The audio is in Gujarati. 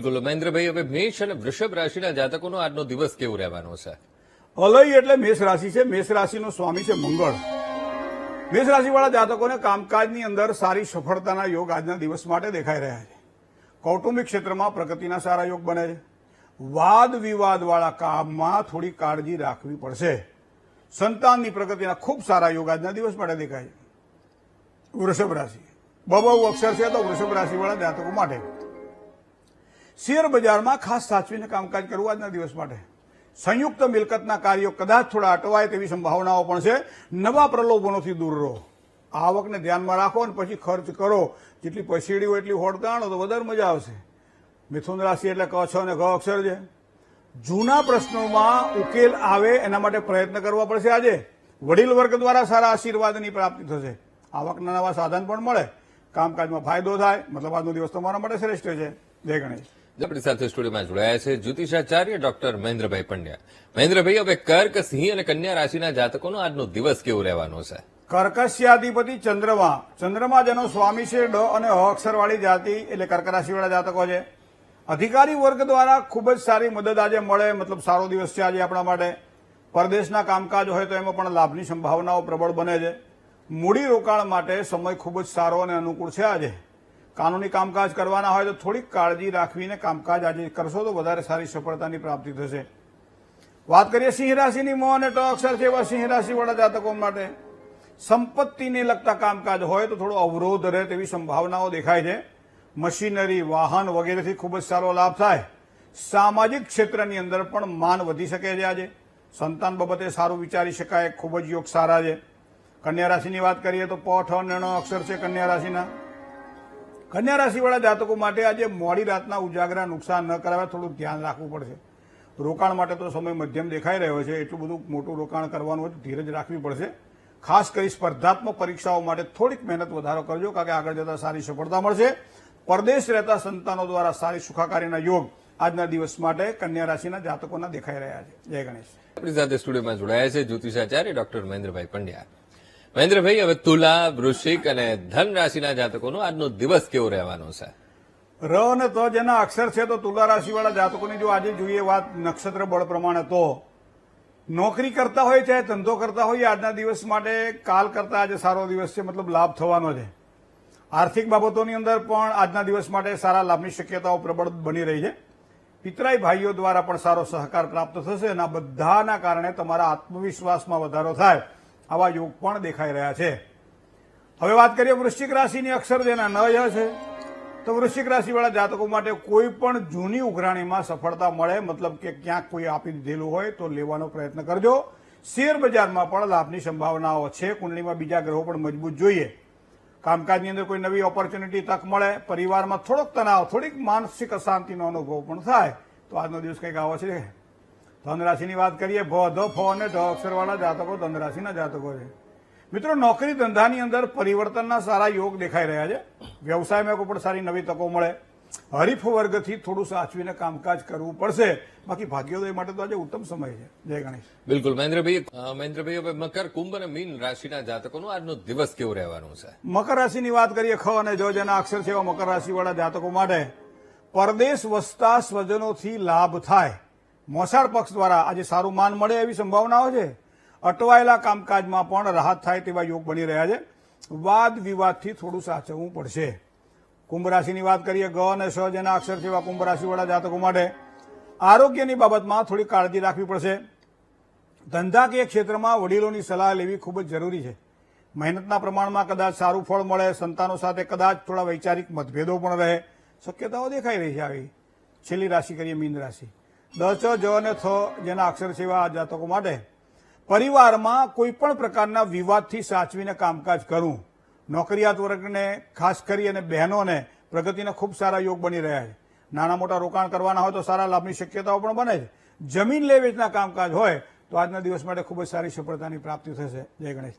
બિલકુલ મહેન્દ્રભાઈ, હવે મેષ અને વૃષભ રાશિના જાતકોનો આજનો દિવસ કેવો રહેવાનો છે? અલય એટલે મેષ રાશિ છે. મેષ રાશિનો સ્વામી છે મંગળ. મેષ રાશિવાળા જાતકોને કામકાજની અંદર સારી સફળતાના યોગ આજના દિવસ માટે દેખાઈ રહ્યા છે. કૌટુંબિક ક્ષેત્રમાં પ્રગતિના સારા યોગ બને છે. વાદ વિવાદવાળા કામમાં થોડી કાળજી રાખવી પડશે. સંતાનની પ્રગતિના ખૂબ સારા યોગ આજના દિવસ માટે દેખાય છે. વૃષભ રાશિ બહુ અક્ષર છે તો વૃષભ રાશિવાળા જાતકો માટે શેર બજારમાં ખાસ સાચવીને કામકાજ કરવું આજના દિવસ માટે. સંયુક્ત મિલકતના કાર્યો કદાચ થોડા અટવાય તેવી સંભાવનાઓ પણ છે. નવા પ્રલોભનોથી દૂર રહો. આવકને ધ્યાનમાં રાખો અને પછી ખર્ચ કરો. જેટલી પછીડી હોય એટલી હોડ તાણો તો વધારે મજા આવશે. મિથુન રાશિ એટલે ક છ અને ઘ અક્ષર છે. જૂના પ્રશ્નોમાં ઉકેલ આવે એના માટે પ્રયત્ન કરવા પડશે. આજે વડીલ વર્ગ દ્વારા સારા આશીર્વાદની પ્રાપ્તિ થશે. આવકના નવા સાધન પણ મળે. કામકાજમાં ફાયદો થાય. મતલબ આજનો દિવસ તમારા માટે શ્રેષ્ઠ છે. જય ગણેશ. આપણી સાથે સ્ટુડિયોમાં જોડાયા છે જ્યોતિષાચાર્ય ડોક્ટર મહેન્દ્રભાઈ પંડ્યા. મહેન્દ્રભાઈ, હવે કર્ક, સિંહ અને કન્યા રાશિના જાતકોનો આજનો દિવસ કેવો રહેવાનો છે? કર્કશ્યાધિપતિ ચંદ્રમા જેનો સ્વામી છે ડ અને હ અક્ષરવાળી જાતિ એટલે કર્ક રાશિવાળા જાતકો છે. અધિકારી વર્ગ દ્વારા ખૂબ જ સારી મદદ આજે મળે. મતલબ સારો દિવસ છે આજે આપણા માટે. પરદેશના કામકાજ હોય તો એમાં પણ લાભની સંભાવનાઓ પ્રબળ બને છે. મૂડી રોકાણ માટે સમય ખૂબ જ સારો અને અનુકૂળ છે આજે. કાનૂની કામકાજ કરવાના હોય તો થોડીક કાળજી રાખવીને કામકાજ આજે કરશો તો વધારે સારી સફળતાની પ્રાપ્તિ થશે. વાત કરીએ સિંહ રાશિની મ અને ટ અક્ષર છે એવા સિંહ રાશિવાળા જાતકો માટે સંપત્તિને લગતા કામકાજ હોય તો થોડો અવરોધ રહે તેવી સંભાવનાઓ દેખાય છે. મશીનરી, વાહન વગેરેથી ખૂબ જ સારો લાભ થાય. સામાજિક ક્ષેત્રની અંદર પણ માન વધી શકે છે આજે. સંતાન બાબતે સારું વિચારી શકાય. ખૂબ જ યોગ સારા છે. કન્યા રાશિની વાત કરીએ તો પ, ઠ અને ણ અક્ષર છે કન્યા રાશિના. કન્યા રાશિવાળા જાતકો માટે આજે મોડી રાતના ઉજાગરા નુકસાન ન કરાવે થોડું ધ્યાન રાખવું પડશે. રોકાણ માટે તો સમય મધ્યમ દેખાઈ રહ્યો છે. એટલું બધું મોટું રોકાણ કરવાનું હોય તો ધીરજ રાખવી પડશે. ખાસ કરી સ્પર્ધાત્મક પરીક્ષાઓ માટે થોડીક મહેનત વધારો કરજો, કારણ કે આગળ જતા સારી સફળતા મળશે. પરદેશ રહેતા સંતાનો દ્વારા સારી સુખાકારીના યોગ આજના દિવસ માટે કન્યા રાશિના જાતકોના દેખાઈ રહ્યા છે. જય ગણેશ. આપણી સાથે સ્ટુડિયોમાં જોડાયા છે જ્યોતિષાચાર્ય ડોક્ટર મહેન્દ્રભાઈ પંડ્યા. મહેન્દ્રભાઈ, હવે તુલા, વૃશ્ચિક અને ધન રાશિના જાતકોનો આજનો દિવસ કેવો રહેવાનો છે? ર અને ત જેના અક્ષર છે તો તુલા રાશિવાળા જાતકોની જો આજે જોઈએ વાત નક્ષત્ર બળ પ્રમાણે તો નોકરી કરતા હોય ચાહે ધંધો કરતા હોય આજના દિવસ માટે કાલ કરતા આજે સારો દિવસ છે. મતલબ લાભ થવાનો છે. આર્થિક બાબતોની અંદર પણ આજના દિવસ માટે સારા લાભની શક્યતાઓ પ્રબળ બની રહી છે. પિતરાઈ ભાઈઓ દ્વારા પણ સારો સહકાર પ્રાપ્ત થશે અને આ બધાના કારણે તમારા આત્મવિશ્વાસમાં વધારો થાય આવા યોગ પણ દેખાઈ રહ્યા છે. હવે વાત કરીએ વૃશ્ચિક રાશિની અક્ષર જેના ન ય છે તો વૃશ્ચિક રાશિવાળા જાતકો માટે કોઈ પણ જૂની ઉઘરાણીમાં સફળતા મળે. મતલબ કે ક્યાંક કોઈ આપી દીધેલું હોય તો લેવાનો પ્રયત્ન કરજો. શેર બજારમાં પણ લાભની સંભાવનાઓ છે. કુંડળીમાં બીજા ગ્રહો પણ મજબૂત જોઈએ. કામકાજની અંદર કોઈ નવી ઓપોર્ચ્યુનિટી તક મળે. પરિવારમાં થોડોક તણાવ, થોડીક માનસિક અશાંતિનો અનુભવ પણ થાય. તો આજનો દિવસ કંઈક આવો છે. ધન રાશિની વાત કરીએ ભ, ધ, ફ અને ઢ અક્ષરવાળા જાતકો ધન રાશિના જાતકો છે. મિત્રો, નોકરી ધંધાની અંદર પરિવર્તનના સારા યોગ દેખાઈ રહ્યા છે. વ્યવસાયમાં કોઈ પણ સારી નવી તકો મળે. હરીફ વર્ગથી થોડું સાચવીને કામકાજ કરવું પડશે. બાકી ભાગ્યોદય માટે તો આજે ઉત્તમ સમય છે. જય ગણેશ. બિલકુલ મહેન્દ્રભાઈ, હવે મકર, કુંભ અને મીન રાશિના જાતકોનો આજનો દિવસ કેવો રહેવાનો છે? મકર રાશિની વાત કરીએ ખ અને જ જેના અક્ષર છે એવા મકર રાશિવાળા જાતકો માટે પરદેશ વસતા સ્વજનોથી લાભ થાય. મોસાળ પક્ષ દ્વારા આજે સારું માન મળે એવી સંભાવનાઓ છે. અટવાયેલા કામકાજમાં પણ રાહત થાય તેવા યોગ બની રહ્યા છે. વાદ વિવાદથી થોડું સાચવવું પડશે. કુંભ રાશિની વાત કરીએ ગ અને સ જેના અક્ષર છે એવા કુંભ રાશિવાળા જાતકો માટે આરોગ્યની બાબતમાં થોડી કાળજી રાખવી પડશે. ધંધાકીય ક્ષેત્રમાં વડીલોની સલાહ લેવી ખૂબ જ જરૂરી છે. મહેનતના પ્રમાણમાં કદાચ સારું ફળ મળે. સંતાનો સાથે કદાચ થોડા વૈચારિક મતભેદો પણ રહે. શક્યતાઓ દેખાઈ રહી છે આવી. છેલ્લી રાશિ કરીએ મીન રાશિ. દ, ચ, જ અને થ જેના અક્ષર છે એવા જાતકો માટે પરિવારમાં કોઈ પણ પ્રકારના વિવાદથી સાચવીને કામકાજ કરવું. નોકરિયાત વર્ગને ખાસ કરી અને બહેનોને પ્રગતિના ખૂબ સારા યોગ બની રહ્યા છે. નાના મોટા રોકાણ કરવાના હોય તો સારા લાભની શક્યતાઓ પણ બને છે. જમીન લે વેચના કામકાજ હોય તો આજના દિવસ માટે ખૂબ જ સારી સફળતાની પ્રાપ્તિ થશે. જય ગણેશ.